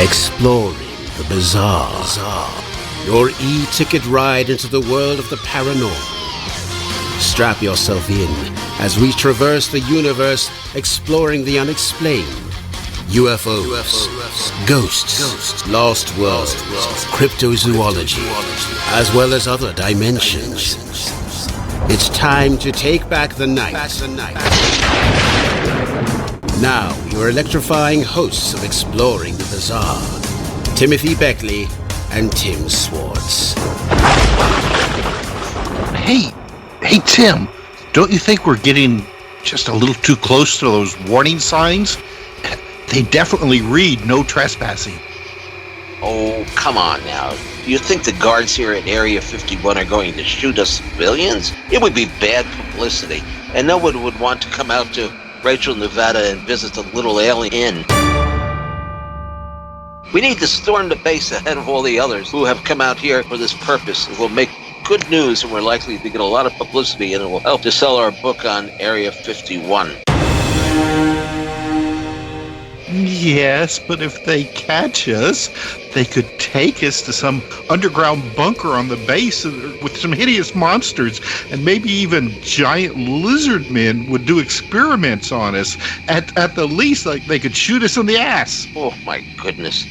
Exploring the bizarre. Your e-ticket ride into the world of the paranormal. Strap yourself in as we traverse the universe exploring the unexplained. UFOs, ghosts, lost worlds, cryptozoology, as well as other dimensions. It's time to take back the night. Now, your electrifying hosts of Exploring the Bizarre, Timothy Beckley and Tim Swartz. Hey, Tim, don't you think we're getting just a little too close to those warning signs? They definitely read no trespassing. Oh, come on now. Do you think the guards here at Area 51 are going to shoot us civilians? It would be bad publicity, and no one would want to come out to Rachel, Nevada and visit the Little Alien Inn. We need to storm the base ahead of all the others who have come out here for this purpose. It will make good news, and we're likely to get a lot of publicity, and it will help to sell our book on Area 51. Yes, but if they catch us, they could take us to some underground bunker on the base with some hideous monsters, and maybe even giant lizard men would do experiments on us. At the least, like, they could shoot us in the ass. Oh, my goodness.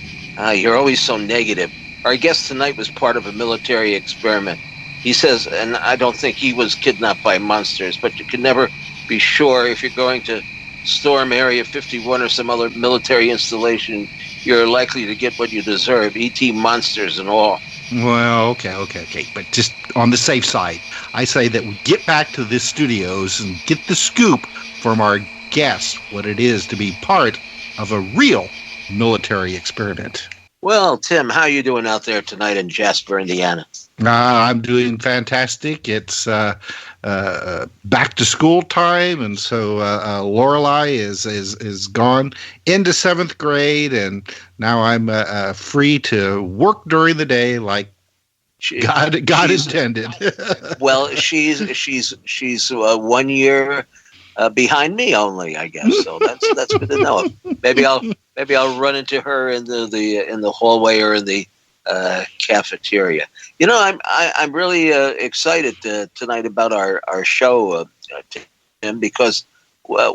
You're always so negative. Our guest tonight was part of a military experiment. He says, and I don't think he was kidnapped by monsters, but you can never be sure if you're going to storm Area 51 or some other military installation. You're likely to get what you deserve, E.T. monsters and all. Well, okay. But just on the safe side, I say that we get back to the studios and get the scoop from our guest what it is to be part of a real military experiment. Well, Tim, how you doing out there tonight in Jasper, Indiana? I'm doing fantastic. It's back to school time, and so Lorelei is gone into 7th grade, and now I'm free to work during the day like God intended. Well, she's 1 year behind me only, I guess. So that's good to know. Maybe I'll run into her in the hallway or in the cafeteria. You know, I'm really excited tonight about our show, Tim, because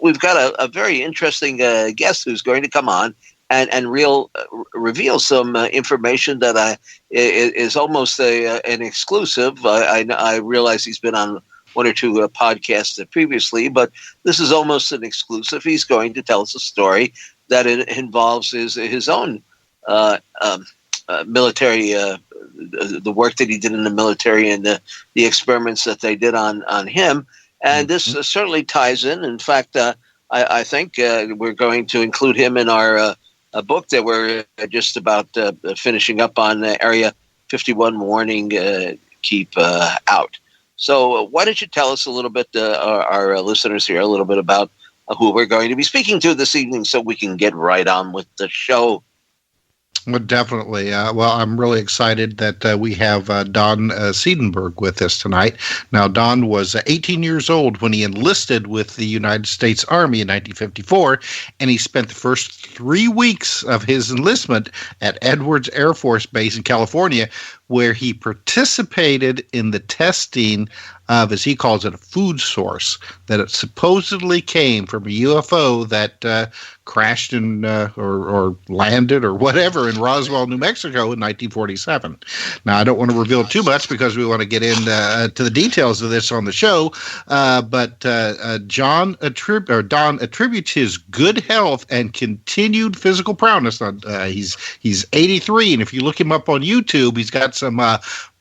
we've got a very interesting guest who's going to come on and reveal some information that is almost an exclusive. I realize he's been on one or two podcasts previously, but this is almost an exclusive. He's going to tell us a story that involves his own military, the work that he did in the military and the experiments that they did on him. And this certainly ties in. In fact, I think we're going to include him in our book that we're just about finishing up on Area 51 Warning, Keep Out. So why don't you tell us a little bit, our listeners here, a little bit about who we're going to be speaking to this evening so we can get right on with the show. Well, definitely. Well, I'm really excited that we have Don Seidenberg with us tonight. Now, Don was 18 years old when he enlisted with the United States Army in 1954, and he spent the first 3 weeks of his enlistment at Edwards Air Force Base in California, where he participated in the testing of, as he calls it, a food source, that it supposedly came from a UFO that crashed in or landed or whatever in Roswell, New Mexico in 1947. Now, I don't want to reveal too much because we want to get into the details of this on the show, but Don attributes his good health and continued physical prowess. He's 83, and if you look him up on YouTube, he's got some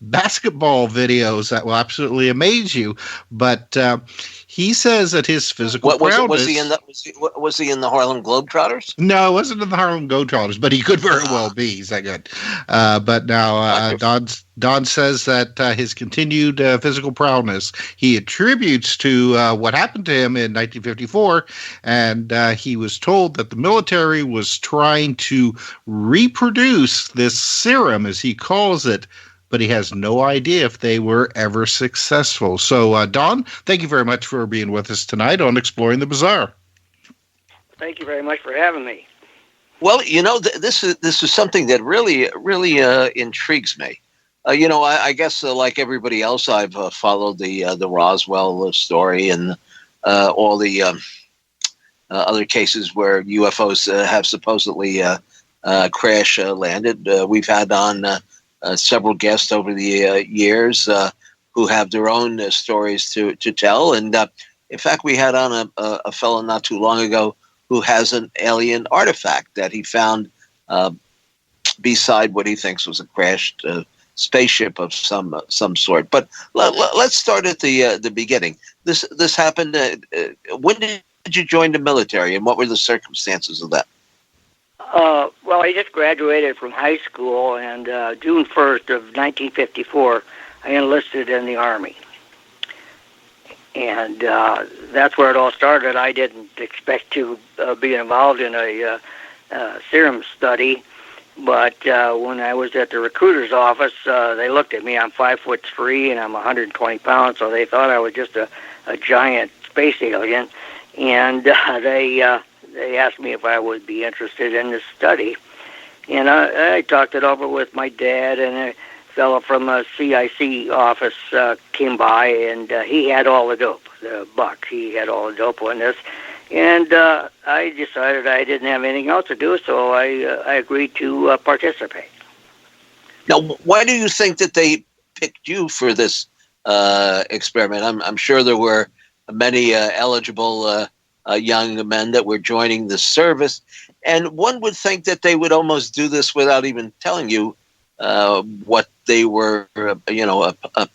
basketball videos that will absolutely amaze you. But he says that his physical prowess... Was he in the Harlem Globetrotters? No, it wasn't in the Harlem Globetrotters, but he could very well be. He's that good. But now Don says that his continued physical prowess he attributes to what happened to him in 1954, and he was told that the military was trying to reproduce this serum, as he calls it, but he has no idea if they were ever successful. So, Don, thank you very much for being with us tonight on Exploring the Bizarre. Thank you very much for having me. Well, this is something that really intrigues me. I guess like everybody else, I've followed the Roswell story and all the other cases where UFOs have supposedly crash landed. We've had on several guests over the years who have their own stories to tell, and in fact, we had on a fellow not too long ago who has an alien artifact that he found beside what he thinks was a crashed spaceship of some sort. But let's start at the beginning. This happened. When did you join the military, and what were the circumstances of that? Well, I just graduated from high school, and June 1st of 1954, I enlisted in the Army. And that's where it all started. I didn't expect to be involved in a serum study, but when I was at the recruiter's office, they looked at me. I'm 5'3" and I'm 120 pounds, so they thought I was just a giant space alien. And they asked me if I would be interested in this study. And I talked it over with my dad, and a fellow from a CIC office came by, and he had all the dope, Buck. He had all the dope on this. And I decided I didn't have anything else to do, so I agreed to participate. Now, why do you think that they picked you for this experiment? I'm sure there were many eligible young men that were joining the service, and one would think that they would almost do this without even telling you what they were,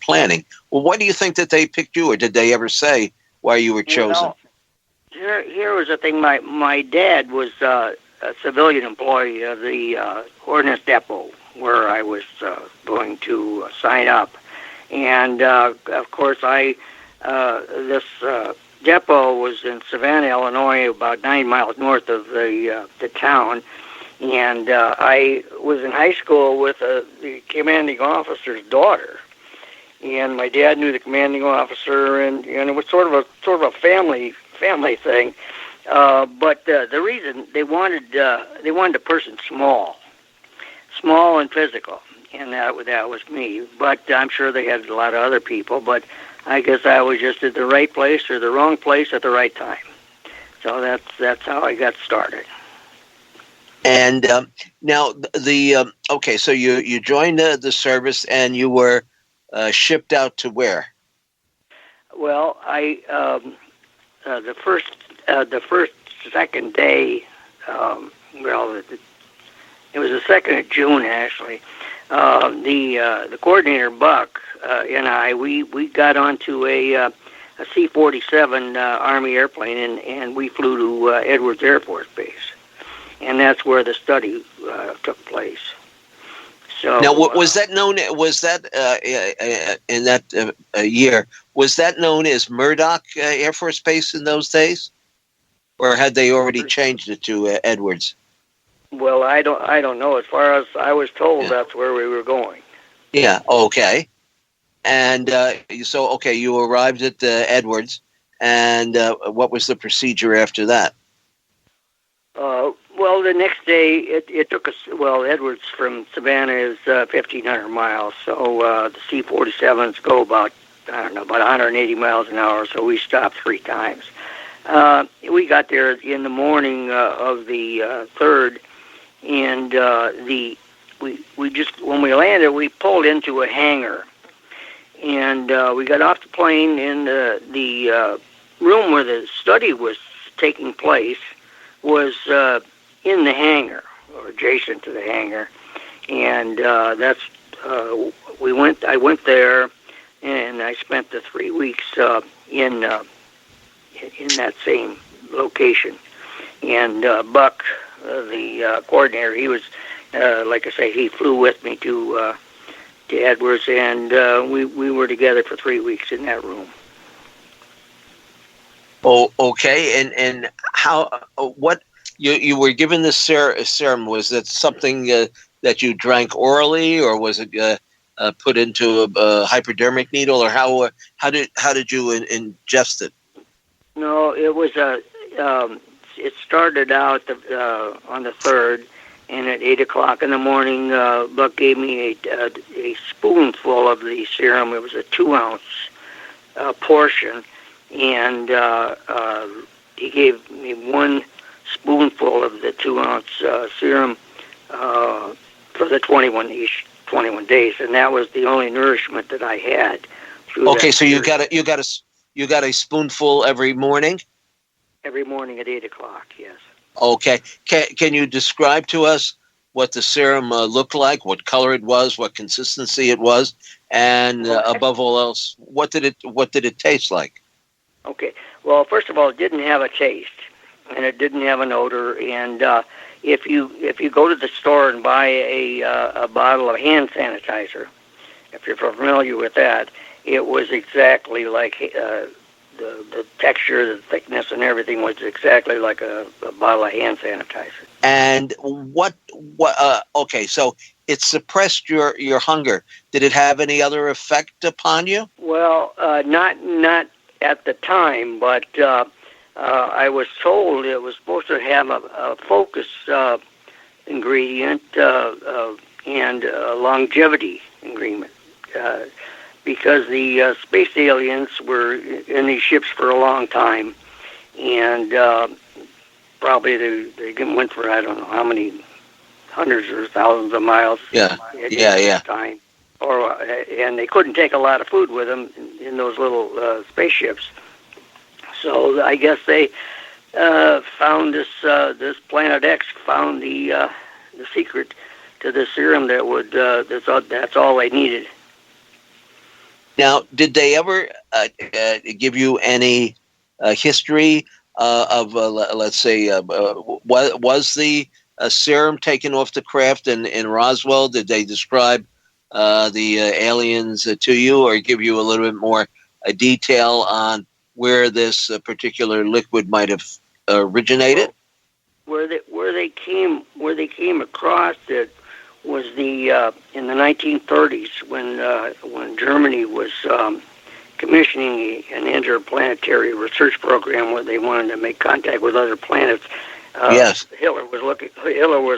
planning. Well, why do you think that they picked you, or did they ever say why you were chosen? Here was the thing. My dad was a civilian employee of the Ordnance Depot where I was going to sign up, and of course this depot was in Savannah, Illinois, about 9 miles north of the town. And I was in high school with the commanding officer's daughter, and my dad knew the commanding officer, and it was sort of a family thing. But the reason they wanted a person small and physical, and that was me. But I'm sure they had a lot of other people. But I guess I was just at the right place or the wrong place at the right time. So that's how I got started. And now okay, so you joined the service, and you were shipped out to where? Well, I the second day. It was the 2nd of June actually. The coordinator Buck and I we got onto a C-47 Army airplane, and we flew to Edwards Air Force Base. And that's where the study took place. So now, was that known? Was that in that year? Was that known as Murdoch Air Force Base in those days, or had they already changed it to Edwards? Well, I don't know. As far as I was told, that's where we were going. Yeah. Okay. And so you arrived at Edwards, and what was the procedure after that? Well, the next day, it took us, Edwards from Savannah is 1,500 miles, so the C-47s go about 180 miles an hour, so we stopped 3 times. We got there in the morning of the 3rd, and we just, when we landed, we pulled into a hangar, and we got off the plane in the room where the study was taking place was in the hangar, or adjacent to the hangar, and that's I went there, and I spent the 3 weeks in that same location. And Buck, the coordinator, he was like I say, he flew with me to Edwards, and we were together for 3 weeks in that room. Oh, okay. And how? What you were given this serum? Was that something that you drank orally, or was it put into a hypodermic needle, or how did you ingest it? No, it was a it started out on the 3rd, and at 8 o'clock in the morning, Buck gave me a spoonful of the serum. It was a 2-ounce portion, and he gave me 1 spoonful of the 2-ounce serum for the 21 days, and that was the only nourishment that I had. Okay, so you got a spoonful every morning. Every morning at 8 o'clock, yes. Okay, can you describe to us what the serum looked like, what color it was, what consistency it was, and above all else, what did it taste like? Okay, well, first of all, it didn't have a taste, and it didn't have an odor, and if you go to the store and buy a bottle of hand sanitizer, if you're familiar with that, it was exactly like the texture, the thickness, and everything was exactly like a bottle of hand sanitizer. And what? Okay, so it suppressed your hunger. Did it have any other effect upon you? Well, not at the time, but I was told it was supposed to have a focus ingredient and a longevity ingredient. Because the space aliens were in these ships for a long time, and probably they went for I don't know how many hundreds or thousands of miles. At time, and they couldn't take a lot of food with them in those little spaceships. So I guess they found this Planet X found the secret to the serum that would that's all they needed. Now, did they ever give you any history of, let's say, was the serum taken off the craft in Roswell? Did they describe the aliens to you, or give you a little bit more detail on where this particular liquid might have originated? Where they came across it was in the 1930s when Germany was commissioning an interplanetary research program where they wanted to make contact with other planets. Yes, Hitler was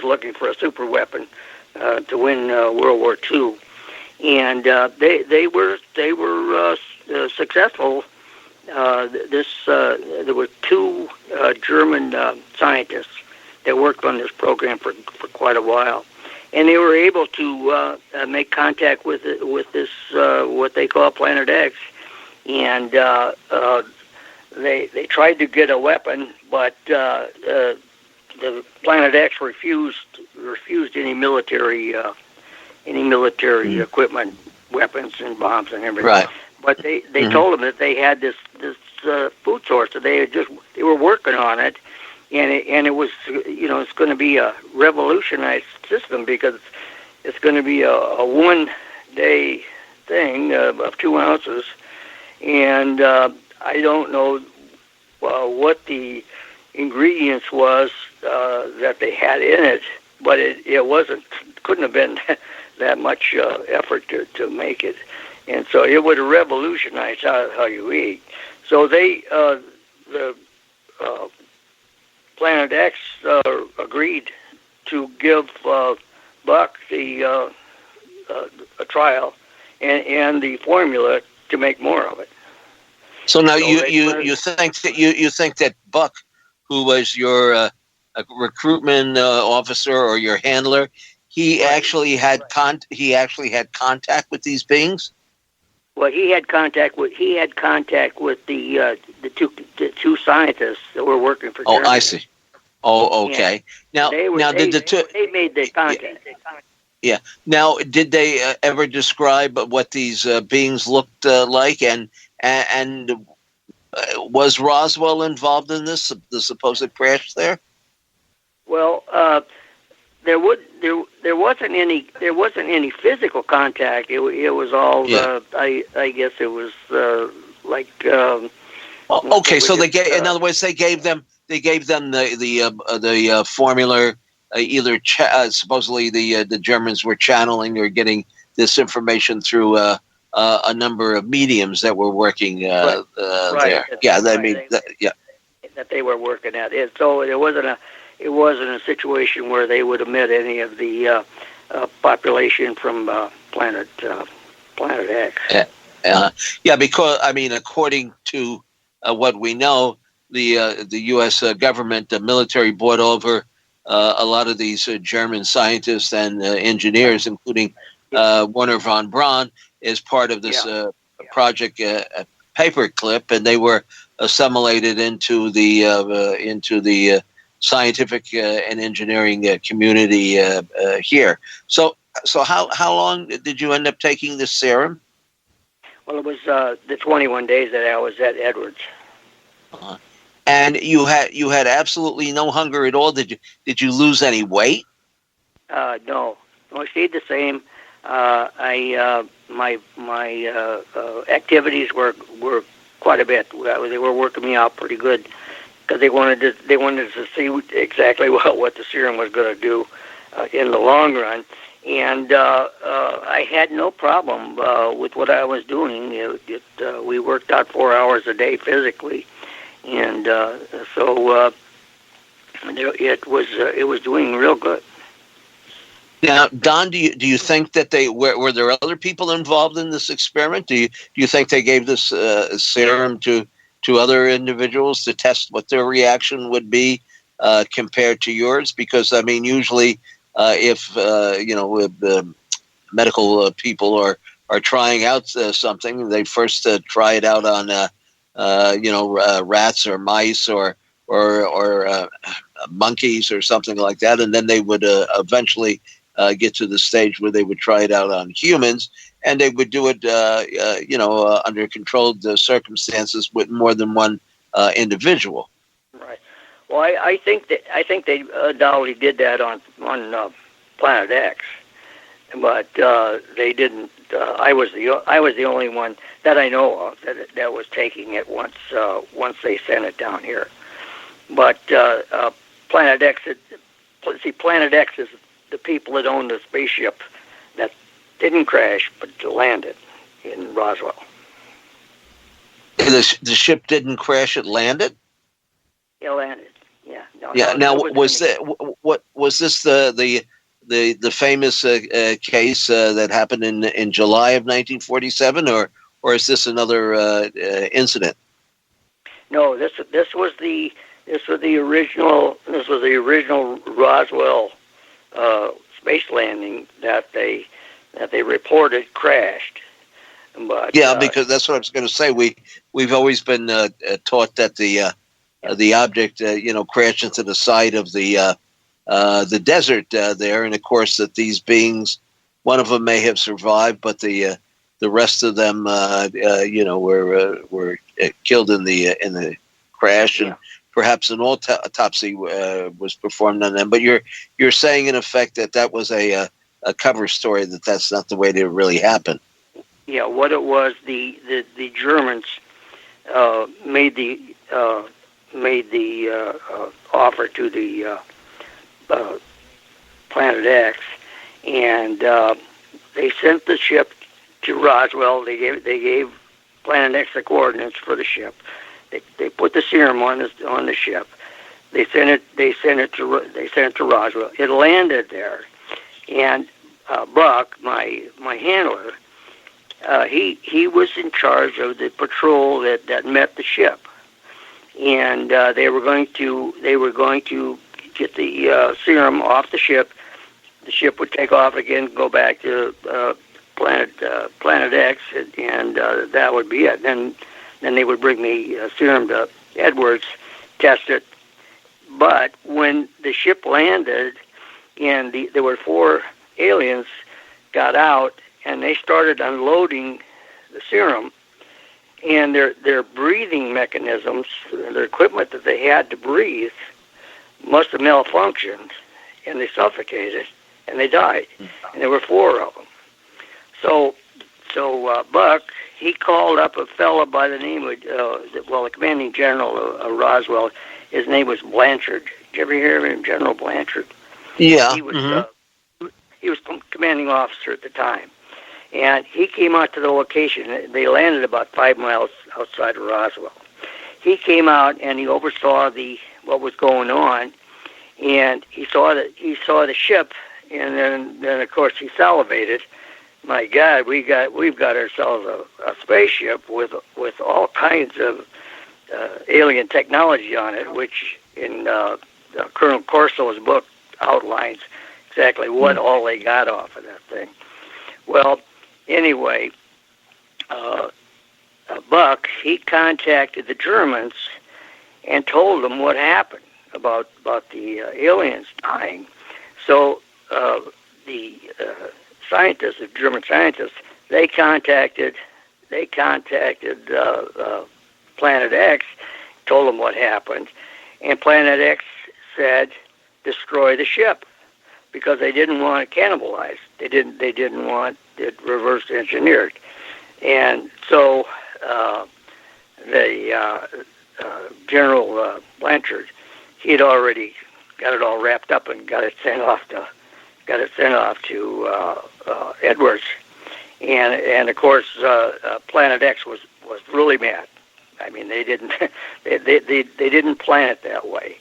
looking for a super weapon to win World War II, and they were successful. There were 2 German scientists that worked on this program for quite a while. And they were able to make contact with this what they call Planet X, and they tried to get a weapon, but the Planet X refused any military equipment, weapons and bombs and everything. Right. But they told them that they had this food source, that they were working on it. And it was, it's going to be a revolutionized system because it's going to be a 1-day thing of 2 ounces. And I don't know what the ingredients was that they had in it, but it couldn't have been that much effort to make it. And so it would have revolutionized how you eat. So the Planet X agreed to give Buck a trial and the formula to make more of it. So now you think that Buck, who was your recruitment officer or your handler, he actually had contact with these beings? Well, he had contact with the two scientists that were working for Germany. Oh, I see. Oh, okay. And they made the contact. Yeah. Now, did they ever describe what these beings looked like, and was Roswell involved in this, the supposed crash there? Well, there wasn't any physical contact. It was all I guess it was like. Okay, so they gave. In other words, they gave them the formula. Either supposedly the Germans were channeling or getting this information through a number of mediums that were working there. Yeah, that they were working at. So it wasn't a situation where they would omit any of the population from Planet X. Yeah, because I mean, according to what we know, the U.S. Government, the military, bought over a lot of these German scientists and engineers, including Werner von Braun, as part of this project Paperclip, and they were assimilated into the scientific and engineering community here. So how long did you end up taking this serum? Well, it was the 21 days that I was at Edwards. And you had absolutely no hunger at all. Did you lose any weight? No, I stayed the same. My activities were quite a bit. They were working me out pretty good because they wanted to see exactly what the serum was going to do in the long run. And I had no problem with what I was doing. We worked out 4 hours a day physically, and so it was doing real good. Now, Don, do you think that were there other people involved in this experiment? Do you think they gave this serum to other individuals to test what their reaction would be compared to yours? Because I mean, usually, if medical people are trying out something, they first try it out on rats or mice or monkeys or something like that, and then they would eventually get to the stage where they would try it out on humans, and they would do it, under controlled circumstances with more than one individual. Right. Well, I think they undoubtedly did that on Planet X, but they didn't. I was the only one that I know of that was taking it once they sent it down here. But Planet X, Planet X is the people that own the spaceship that didn't crash but landed in Roswell. The ship didn't crash; it landed. It landed. Yeah. Now, was this the famous case that happened in July of 1947, or is this another incident? No, this was the original Roswell space landing that they reported crashed. But because that's what I was going to say. We've always been taught that the object crashed into the side of the desert there, and of course that these beings, one of them may have survived, but the rest of them were killed in the crash, and perhaps an autopsy was performed on them. But you're saying in effect that was a cover story, that's not the way that it really happened. Yeah, what it was, the Germans made the offer to the Planet X, and they sent the ship to Roswell. They gave Planet X the coordinates for the ship. They put the serum on the ship. They sent it to Roswell. It landed there, and Buck, my handler, he was in charge of the patrol that met the ship, and they were going to get the serum off the ship. The ship would take off again, go back to Planet X, and that would be it. Then they would bring the serum to Edwards, test it. But when the ship landed, and there were 4 aliens got out, and they started unloading the serum, and their breathing mechanisms, their equipment that they had to breathe, must have malfunctioned, and they suffocated, and they died. And there were 4 of them. So Buck, he called up a fellow by the name of, the commanding general of Roswell. His name was Blanchard. Did you ever hear of him, General Blanchard? Yeah. He was he was commanding officer at the time. And he came out to the location. They landed about 5 miles outside of Roswell. he came out and he oversaw what was going on, and he saw the ship, and then of course he salivated. My God, we've got ourselves a spaceship with all kinds of alien technology on it, which in Colonel Corso's book outlines exactly what all they got off of that thing. Well, anyway, Buck, he contacted the Germans and told them what happened about the aliens dying. So the scientists, the German scientists, they contacted Planet X, told them what happened, and Planet X said, destroy the ship, because they didn't want it cannibalized. They didn't want it reverse engineered, and so General Blanchard, he had already got it all wrapped up and got it sent off to Edwards, and of course Planet X was really mad. I mean, they didn't they didn't plan it that way,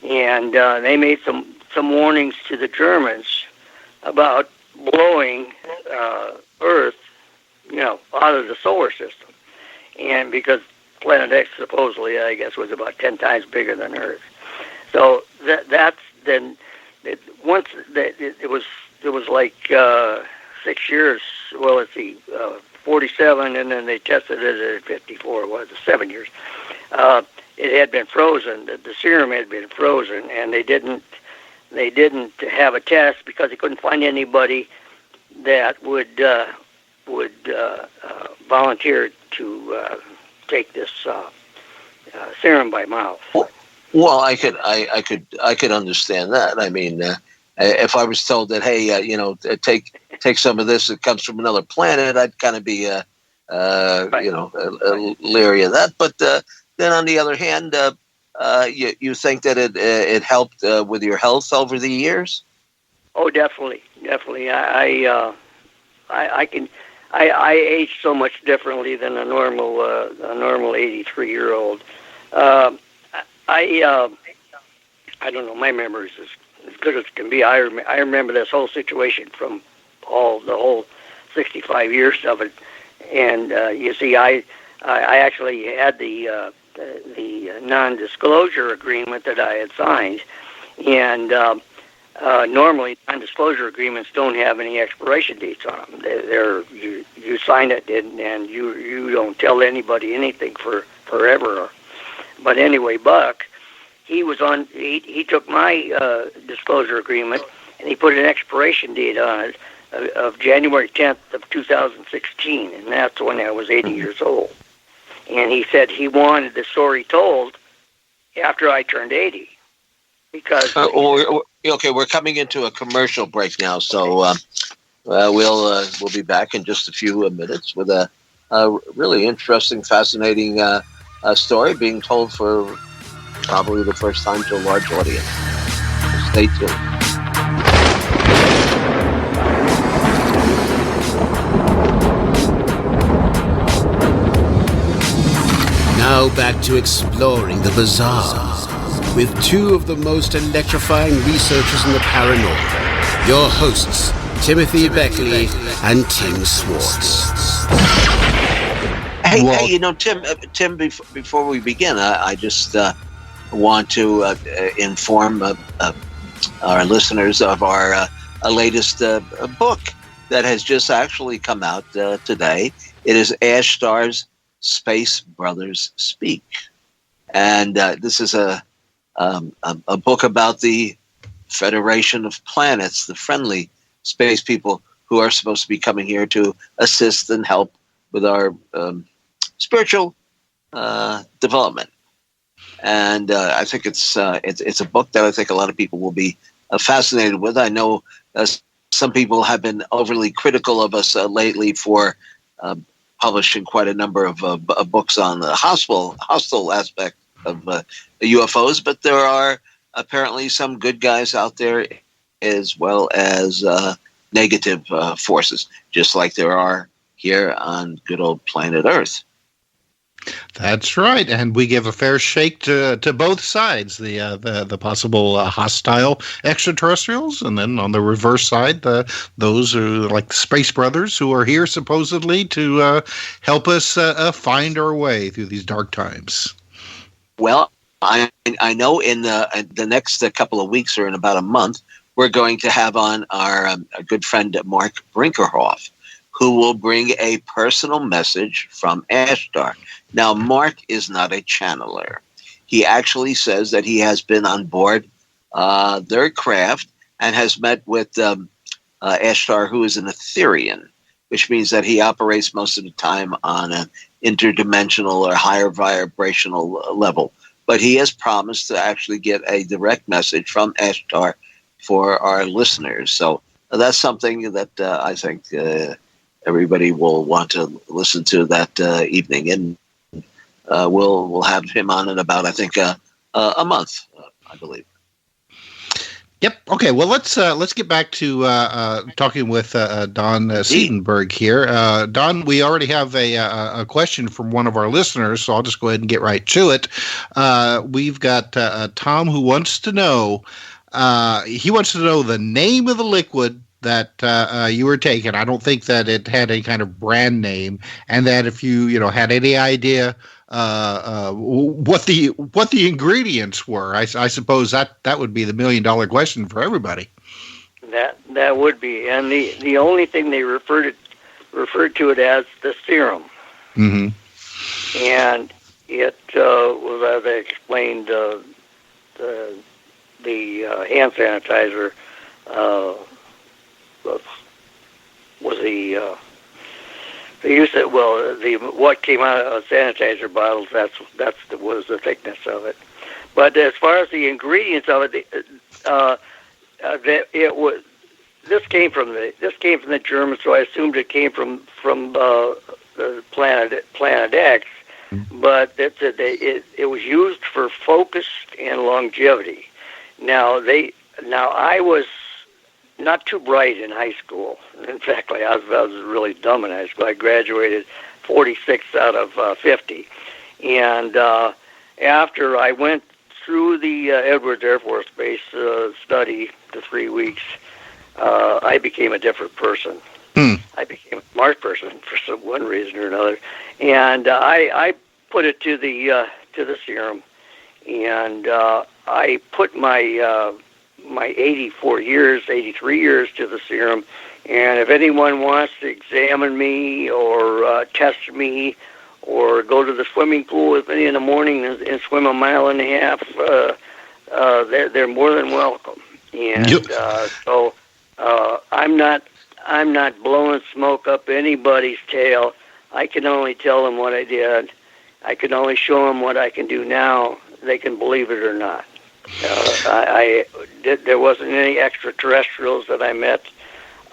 and they made some warnings to the Germans about blowing Earth, out of the solar system, and because Planet X supposedly, I guess, was about 10 times bigger than Earth. So it was like 6 years. Well, let's see, 47, and then they tested it at 54. Was it 7 years? It had been frozen. The serum had been frozen, and they didn't have a test because they couldn't find anybody that would volunteer to take this serum by mouth. Well, I could understand that. I mean, if I was told that, hey, take some of this that comes from another planet, I'd kind of be, leery of that. But then on the other hand, you think that it helped with your health over the years? Oh, definitely. I age so much differently than a normal 83-year-old. I don't know. My memory is as good as can be. I remember this whole situation from the whole 65 years of it. And you see, I actually had the non-disclosure agreement that I had signed, and normally non-disclosure agreements don't have any expiration dates on them. You sign it and you don't tell anybody anything for forever. But anyway, Buck, he took my disclosure agreement and he put an expiration date on it of January 10th of 2016, and that's when I was 80 years old. And he said he wanted the story told after I turned 80. Because okay, we're coming into a commercial break now, so we'll be back in just a few minutes with a really interesting, fascinating story being told for probably the first time to a large audience. So stay tuned. Now back to exploring the bizarre with two of the most electrifying researchers in the paranormal, your hosts, Timothy Beckley and Tim Swartz. Hey, Tim, before we begin, I just want to inform our listeners of our latest book that has just actually come out today. It is Ash Starr's Space Brothers Speak. And this is a book about the Federation of Planets, the friendly space people who are supposed to be coming here to assist and help with our spiritual development. And I think it's a book that I think a lot of people will be fascinated with. I know some people have been overly critical of us lately for publishing quite a number of books on the hostile aspect of UFOs, but there are apparently some good guys out there as well as negative forces, just like there are here on good old planet Earth. That's right, and we give a fair shake to both sides, the possible hostile extraterrestrials, and then on the reverse side, those who like the Space Brothers, who are here supposedly to help us find our way through these dark times. Well, I know in the next couple of weeks, or in about a month, we're going to have on our good friend Mark Brinkerhoff, who will bring a personal message from Ashtar. Now, Mark is not a channeler. He actually says that he has been on board their craft and has met with Ashtar, who is an Etherian, which means that he operates most of the time on an interdimensional or higher vibrational level. But he has promised to actually get a direct message from Ashtar for our listeners. So that's something that I think everybody will want to listen to that evening. And we'll have him on in about, I think, a month, I believe. Yep. Okay. Well, let's get back to talking with Don Seidenberg here. Don, we already have a question from one of our listeners, so I'll just go ahead and get right to it. We've got Tom, who wants to know. He wants to know the name of the liquid that you were taking. I don't think that it had any kind of brand name, and that if you had any idea what the ingredients were. I suppose that would be the $1 million question for everybody. That would be, and the only thing they referred to it as the serum. Mm-hmm. And it was, as I explained, the hand sanitizer was the they used it. Well, what came out of sanitizer bottles, was the thickness of it. But as far as the ingredients of it, this came from the Germans, so I assumed it came from the Planet X. But it was used for focus and longevity. Now I was not too bright in high school. In fact, I was really dumb in high school. I graduated 46 out of 50. And after I went through the Edwards Air Force Base study, the 3 weeks, I became a different person. I became a smart person for one reason or another. And I put it to the serum. And I put my 83 years to the serum, and if anyone wants to examine me or test me or go to the swimming pool with me in the morning and swim 1.5 miles, they're more than welcome. And so I'm not blowing smoke up anybody's tail. I can only tell them what I did. I can only show them what I can do now. They can believe it or not. There wasn't any extraterrestrials that I met.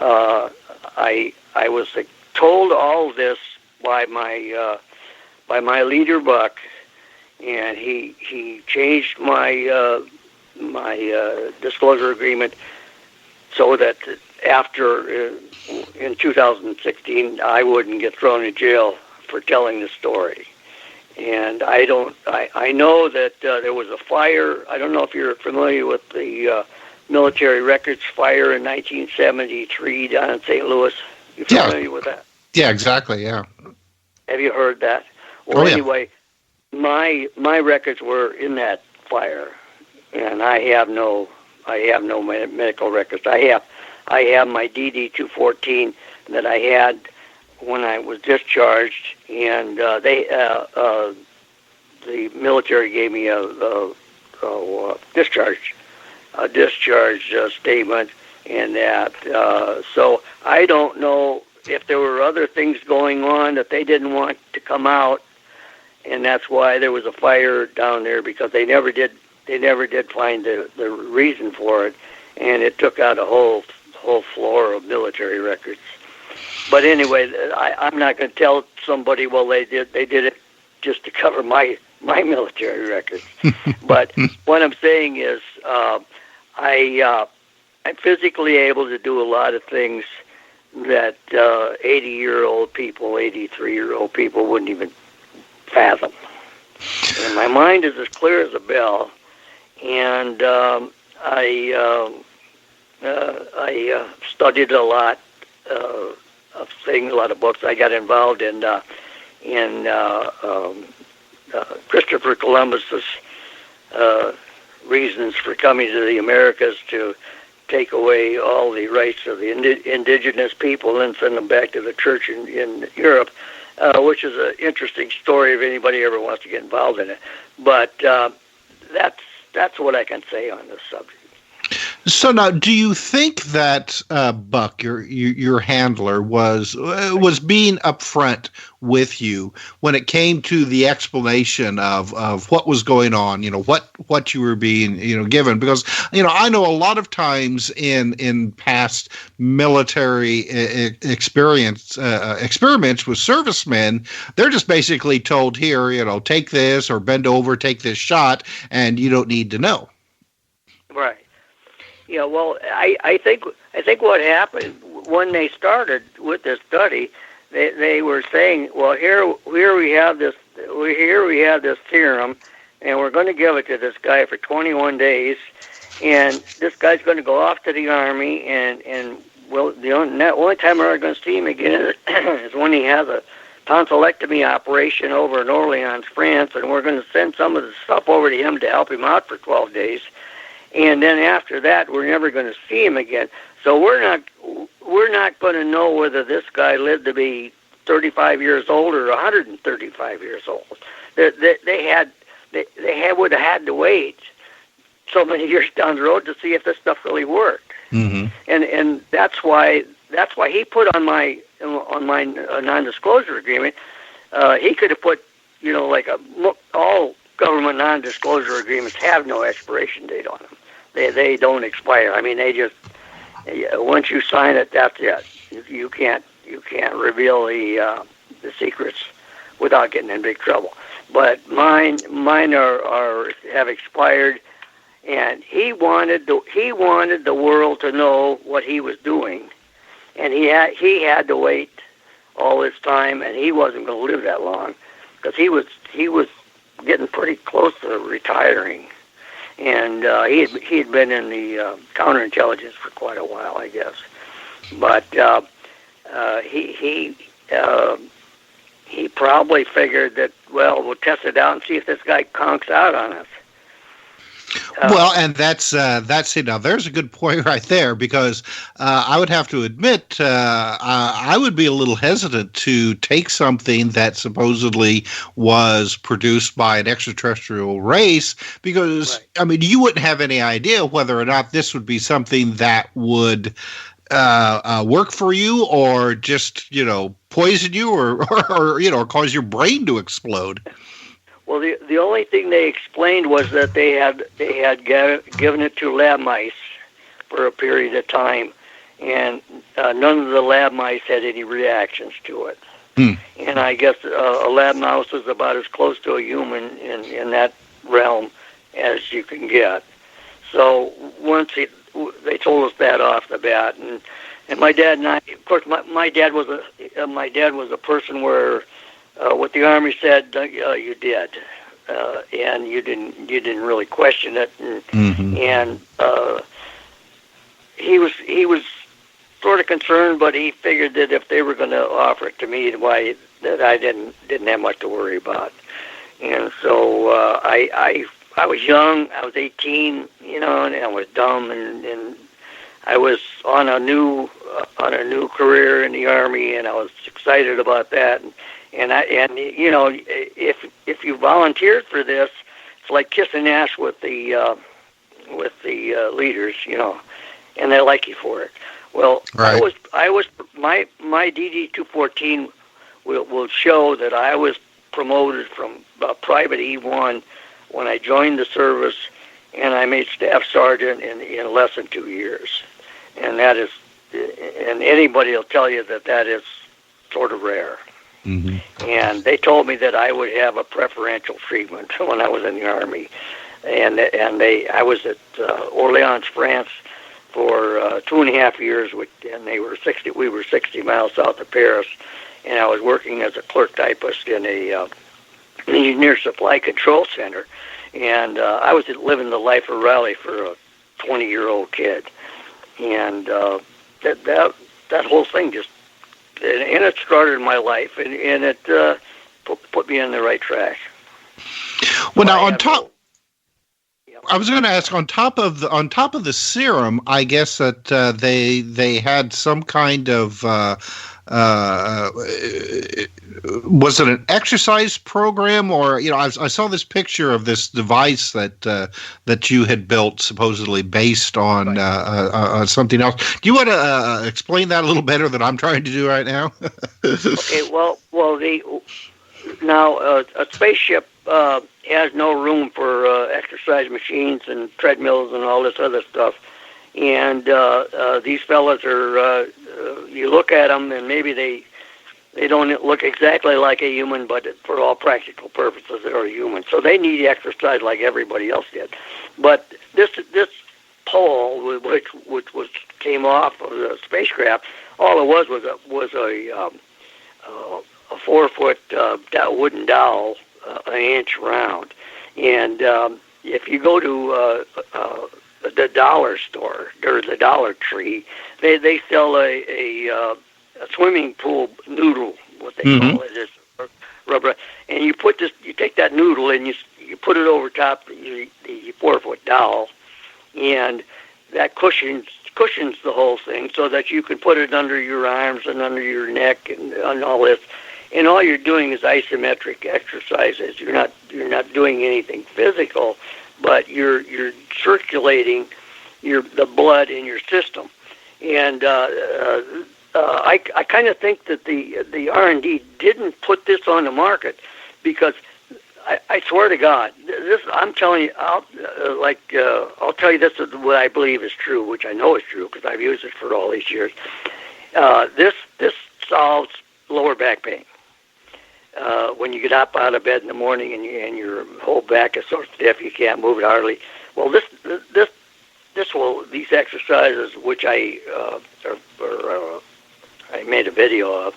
I was told all of this by my leader Buck, and he changed my disclosure agreement so that after in 2016 I wouldn't get thrown in jail for telling the story. And I know that there was a fire. I don't know if you're familiar with the military records fire in 1973 down in St. Louis. You familiar with that? Yeah, exactly. Yeah. Have you heard that? Well, anyway, my records were in that fire, and I have no medical records. I have my DD-214 that I had when I was discharged, and the military gave me a discharge statement, and that. So I don't know if there were other things going on that they didn't want to come out, and that's why there was a fire down there, because they never did find the reason for it, and it took out a whole floor of military records. But anyway, I'm not going to tell somebody, well, they did it just to cover my military records. But what I'm saying is, I'm physically able to do a lot of things that 80-year-old people, 83-year-old people wouldn't even fathom. And my mind is as clear as a bell. And I studied a lot of things, a lot of books. I got involved in Christopher Columbus's reasons for coming to the Americas to take away all the rights of the indigenous people and send them back to the church in Europe, which is an interesting story if anybody ever wants to get involved in it. But that's what I can say on this subject. So now, do you think that Buck, your handler, was being upfront with you when it came to the explanation of what was going on? What you were being given, because I know a lot of times in past military experiments with servicemen, they're just basically told, here, take this or bend over, take this shot, and you don't need to know. Right. Yeah, well, I think what happened when they started with this study, they were saying, well, here we have this serum, and we're going to give it to this guy for 21 days, and this guy's going to go off to the Army, and well, the only time we're going to see him again is when he has a tonsillectomy operation over in Orleans, France, and we're going to send some of the stuff over to him to help him out for 12 days. And then after that, we're never going to see him again. So we're not going to know whether this guy lived to be 35 years old or 135 years old. They would have had to wait so many years down the road to see if this stuff really worked. Mm-hmm. And that's why he put on my non-disclosure agreement. He could have put all government non-disclosure agreements have no expiration date on them. They don't expire. I mean, they just once you sign it, that's it. You can't reveal the secrets without getting in big trouble. But mine have expired, and he wanted the world to know what he was doing, and he had to wait all this time, and he wasn't going to live that long because he was getting pretty close to retiring, and he had been in the counterintelligence for quite a while, I guess. But he probably figured that, well, we'll test it out and see if this guy conks out on us. Well, and that's now there's a good point right there, because I would have to admit I would be a little hesitant to take something that supposedly was produced by an extraterrestrial race, because right. I mean, you wouldn't have any idea whether or not this would be something that would work for you, or just poison you, or cause your brain to explode. Well, the only thing they explained was that they had given it to lab mice for a period of time, and none of the lab mice had any reactions to it. And I guess a lab mouse is about as close to a human in that realm as you can get. So once they told us that off the bat, and my dad and I, of course, my dad was a person where. What the Army said, you did, and you didn't really question it, and he was sort of concerned, but he figured that if they were going to offer it to me, that I didn't have much to worry about, and so I was young, I was 18, and I was dumb, and I was on a new career in the Army, and I was excited about that. And if you volunteered for this, it's like kissing ass with the leaders, and they like you for it. Well, right. My DD-214 will show that I was promoted from private E1 when I joined the service, and I made staff sergeant in less than 2 years, and anybody will tell you that is sort of rare. Mm-hmm. And they told me that I would have a preferential treatment when I was in the Army, and I was at Orleans, France, for 2.5 years, and we were 60 miles south of Paris, and I was working as a clerk typist in a Engineer Supply Control Center, and I was living the life of Raleigh for a 20-year-old kid, and that whole thing just, and it started my life, and it put me on the right track. Well, now on top, I was going to ask, on top of the serum, I guess that they had some kind of was it an exercise program, or I saw this picture of this device that you had built supposedly based on something else. Do you want to explain that a little better than I'm trying to do right now? Okay, well, a spaceship has no room for exercise machines and treadmills and all this other stuff. And these fellas are, you look at them and maybe they don't look exactly like a human, but for all practical purposes, they're a human. So they need exercise like everybody else did. But this pole, which came off of the spacecraft, all it was a 4-foot wooden dowel, an inch round. And if you go to the dollar store or the Dollar Tree, they sell a swimming pool noodle, what they call it, is rubber. And you take that noodle and you put it over top the 4-foot dowel, and that cushions the whole thing so that you can put it under your arms and under your neck and all this. And all you're doing is isometric exercises. You're not doing anything physical, but you're circulating the blood in your system. And I kind of think that the R&D didn't put this on the market because I swear to God, I'm telling you, I'll tell you this is what I believe is true, which I know is true because I've used it for all these years. This solves lower back pain. When you get up out of bed in the morning and your whole back is so stiff you can't move it hardly. Well, these exercises, which I made a video of,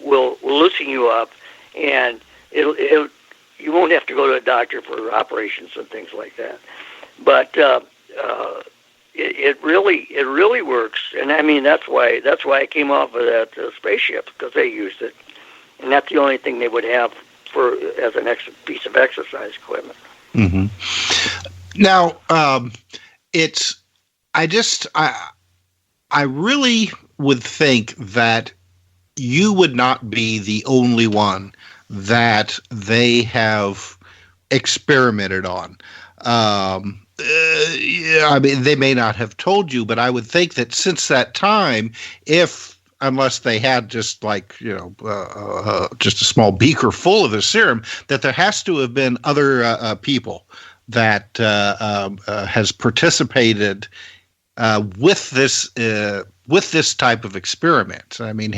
will loosen you up, and you won't have to go to a doctor for operations and things like that. But it really works, and I mean that's why I came off of that spaceship, because they used it. And that's the only thing they would have as an extra piece of exercise equipment. Mm-hmm. Now, I really would think that you would not be the only one that they have experimented on. I mean, they may not have told you, but I would think that since that time, unless they had just just a small beaker full of the serum, that there has to have been other people that has participated with this type of experiment. I mean,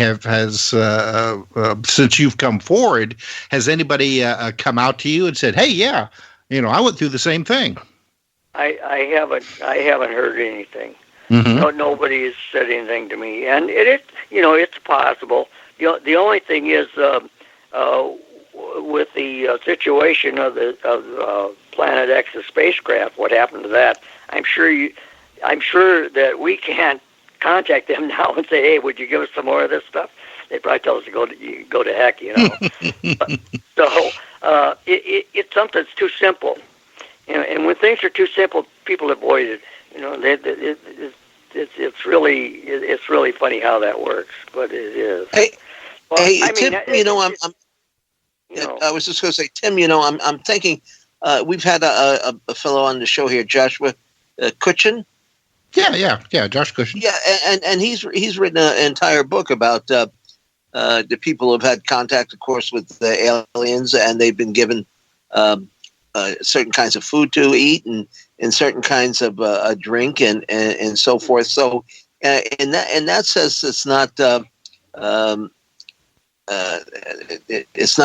since you've come forward, has anybody come out to you and said, "Hey, yeah, I went through the same thing"? I haven't heard anything. Mm-hmm. No, nobody has said anything to me, and it's possible. The only thing is with the situation of Planet X's spacecraft, what happened to that? I'm sure that we can't contact them now and say, "Hey, would you give us some more of this stuff?" They probably tell us to go to heck, So it's something that's too simple, and when things are too simple, people avoid it. It's really funny how that works, but it is. Hey, Tim, I was just going to say, Tim, I'm thinking we've had a fellow on the show here, Joshua Cutchin. Yeah, Josh Cutchin. Yeah, and he's written an entire book about the people who've had contact, of course, with the aliens, and they've been given certain kinds of food to eat and certain kinds of drink and so forth. So, in that sense, it's not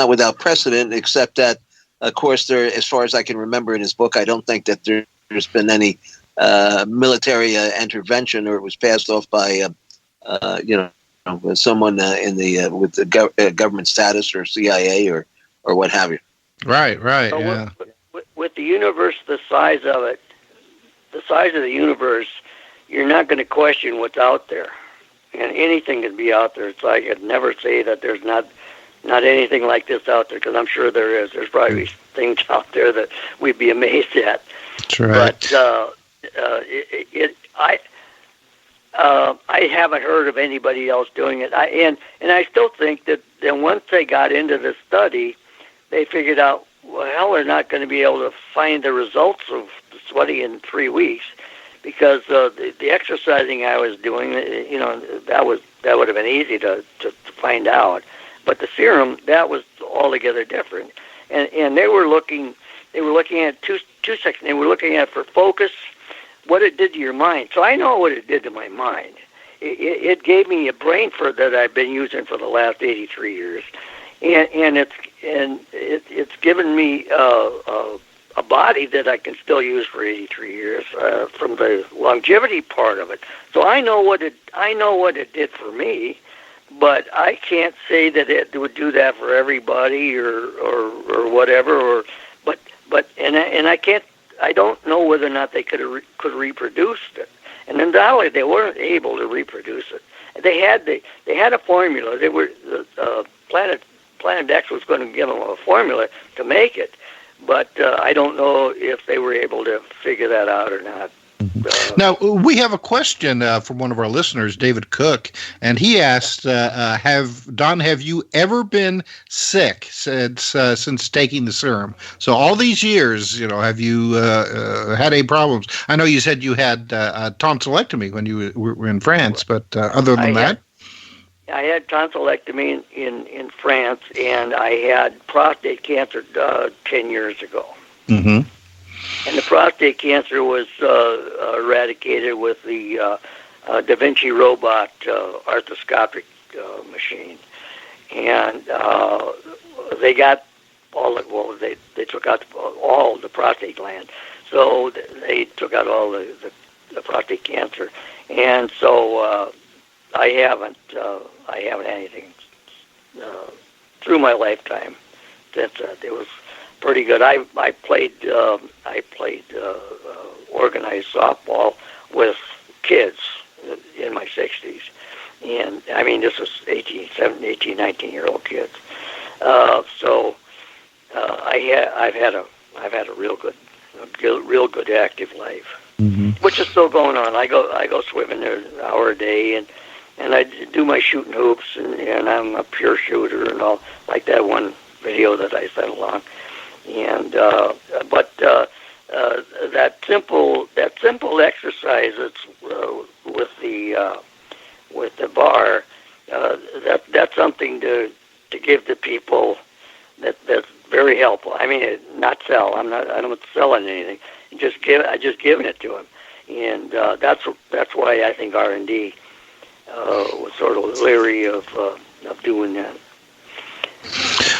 without precedent, except that, of course, as far as I can remember in his book, I don't think that there's been any military intervention, or it was passed off by someone with the government status or CIA or or what have you. Right. So Yeah. with the universe, the size of it, the size of the universe, you're not going to question what's out there, and anything can be out there. It's like I'd never say that there's not anything like this out there, because I'm sure there is. There's probably things out there that we'd be amazed at. That's right. But I haven't heard of anybody else doing it. And I still think that once they got into the study, they figured out, well, hell, they're not going to be able to find the results of the study in 3 weeks, because the exercising I was doing, that would have been easy to find out. But the serum, that was altogether different. And they were looking at two sections. They were looking at for focus, what it did to your mind. So I know what it did to my mind. It gave me a brain that I've been using for the last 83 years, and it's given me a body that I can still use for 83 years from the longevity part of it. So I know what it did for me, but I can't say that it would do that for everybody or whatever. But I can't. I don't know whether or not they could reproduce it. And undoubtedly, they weren't able to reproduce it. They had a formula. They were Planet X was going to give them a formula to make it, but I don't know if they were able to figure that out or not. Now, we have a question from one of our listeners, David Cook, and he asked, have you ever been sick since taking the serum? So all these years, have you had any problems? I know you said you had a tonsillectomy when you were in France, but other than that? I had tonsillectomy in France, and I had prostate cancer 10 years ago. Mm-hmm. And the prostate cancer was eradicated with the Da Vinci robot arthroscopic machine. And they got they took out all the prostate gland. So they took out all the prostate cancer. And so I haven't had anything through my lifetime. It was pretty good. I played organized softball with kids in my 60s, and I mean this was 18, 19-year-old kids. So I've had a real good active life, mm-hmm. which is still going on. I go swimming there an hour a day, and I do my shooting hoops, and I'm a pure shooter and all, like that one video that I sent along. And but that simple exercise with the bar, that's something to give to people that's very helpful. I mean, not sell. I don't selling anything. I just giving it to them, and that's why I think R&D was sort of leery of doing that.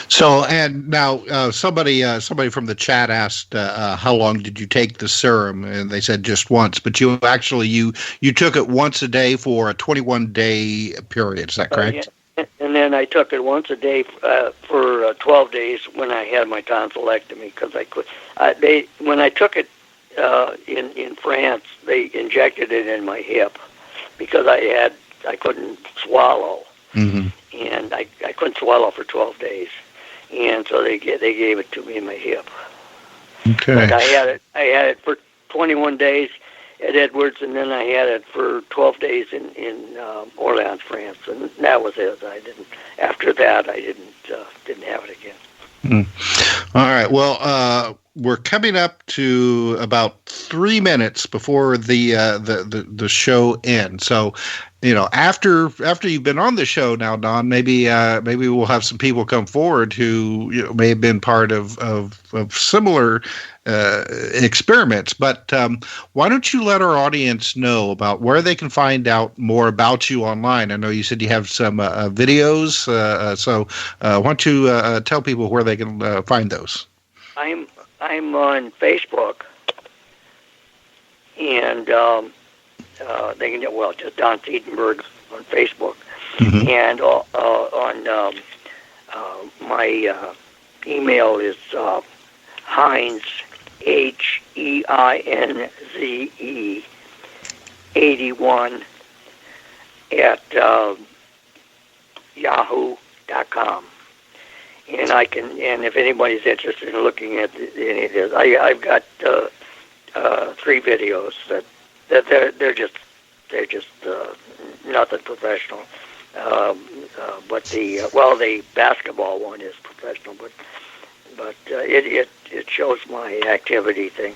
So, and now somebody from the chat asked, how long did you take the serum? And they said just once, but you actually, you took it once a day for a 21-day period. Is that correct? Yeah. And then I took it once a day for 12 days when I had my tonsillectomy, because I could. When I took it in France, they injected it in my hip because I couldn't swallow. Mm-hmm. And I couldn't swallow for 12 days. And so they gave it to me in my hip. Okay. But I had it for 21 days at Edwards, and then I had it for 12 days in Orleans, France, and that was it. After that, I didn't have it again. Mm. All right. Well, we're coming up to about 3 minutes before the show ends. So, after you've been on the show now, Don, maybe we'll have some people come forward who may have been part of similar experiments. But why don't you let our audience know about where they can find out more about you online? I know you said you have some videos, so why don't you tell people where they can find those? I'm on Facebook, and they can just Don Seidenberg on Facebook, mm-hmm. and on my email is Heinze, HEINZE 81 at yahoo.com. And if anybody's interested in looking at any of this, I've got 3 videos that they're just nothing professional. But the basketball one is professional, but it shows my activity thing.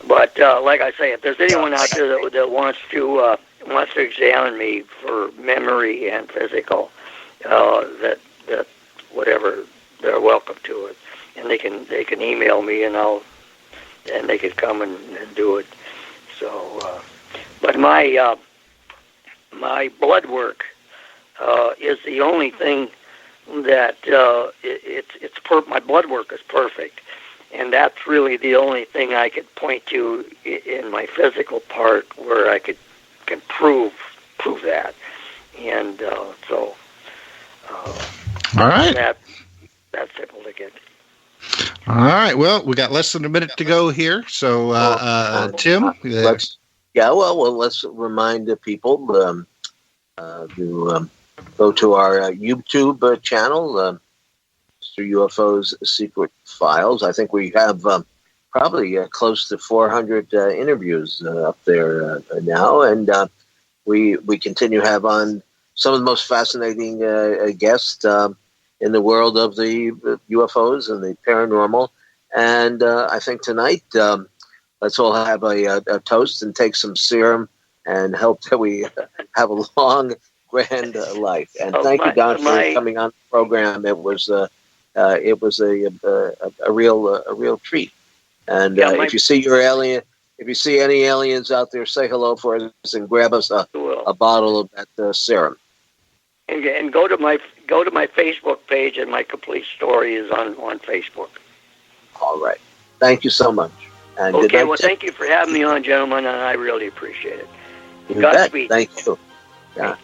But like I say, if there's anyone out there that wants to examine me for memory and physical, that whatever, they're welcome to it, and they can email me, and they can come and do it. So, but my blood work is the only thing that my blood work is perfect, and that's really the only thing I could point to in my physical part where I can prove that, and so. All right. That's simple to get. All right. Well, we got less than a minute to go here. So, Tim. Let's remind the people to go to our YouTube channel, Mr. UFO's Secret Files. I think we have probably close to 400 interviews up there now, and we continue to have on some of the most fascinating guests in the world of the UFOs and the paranormal. And I think tonight, let's all have a toast and take some serum and hope that we have a long, grand life. And thank you, Don, for coming on the program. It was a real treat. And if you see your alien, if you see any aliens out there, say hello for us and grab us a bottle of that serum. And go to my Facebook page, and my complete story is on Facebook. All right. Thank you so much. And okay. Good night, well, thank you for having me on, gentlemen, and I really appreciate it. Godspeed. Thank you. Yeah.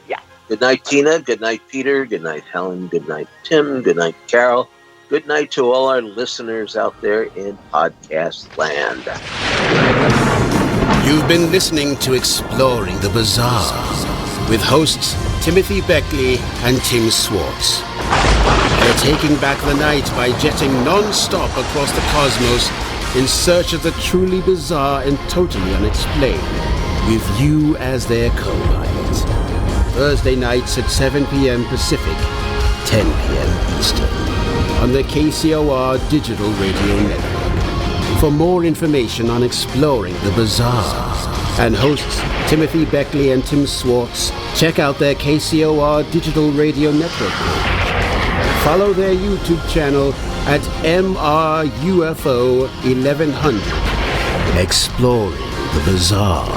Good night, Tina. Good night, Peter. Good night, Helen. Good night, Tim. Good night, Carol. Good night to all our listeners out there in podcast land. You've been listening to Exploring the Bizarre with hosts Timothy Beckley and Tim Swartz. They're taking back the night by jetting non-stop across the cosmos in search of the truly bizarre and totally unexplained, with you as their co-pilot. Thursday nights at 7 p.m. Pacific, 10 p.m. Eastern, on the KCOR Digital Radio Network. For more information on Exploring the Bizarre and hosts Timothy Beckley and Tim Swartz, check out their KCOR Digital Radio Network page. Follow their YouTube channel at MRUFO 1100. Exploring the Bizarre.